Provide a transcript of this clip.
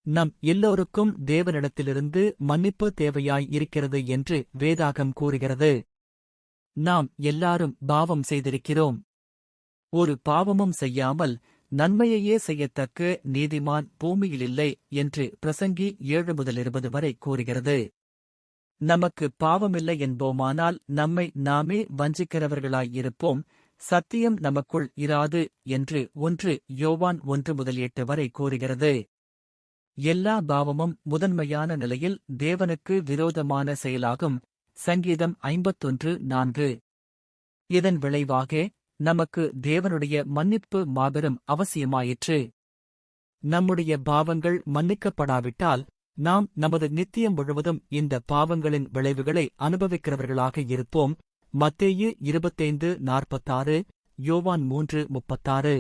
நம் எல்லோருக்கும் தேவனிடத்திலிருந்து மன்னிப்பு தேவையாய் இருக்கிறது என்று வேதாகம் கூறுகிறது. நாம் எல்லாரும் பாவம் செய்திருக்கிறோம். ஒரு பாவமும் செய்யாமல் நன்மையையே செய்யத்தக்க நீதிமான் பூமியிலில்லை என்று பிரசங்கி 7-20 வரை கூறுகிறது. நமக்கு பாவமில்லை என்போமானால் நம்மை நாமே வஞ்சிக்கிறவர்களாயிருப்போம், சத்தியம் நமக்குள் இராது என்று 1 யோவான் 1-8 வரை கூறுகிறது. எல்லா பாவமும் முதன்மையான நிலையில் தேவனுக்கு விரோதமான செயலாகும். சங்கீதம் 51:4. இதன் விளைவாக நமக்கு தேவனுடைய மன்னிப்பு மாபெரும் அவசியமாயிற்று. நம்முடைய பாவங்கள் மன்னிக்கப்படாவிட்டால் நாம் நமது நித்தியம் முழுவதும் இந்த பாவங்களின் விளைவுகளை அனுபவிக்கிறவர்களாக இருப்போம். மத்தேயு 25:46, யோவான் 3:36.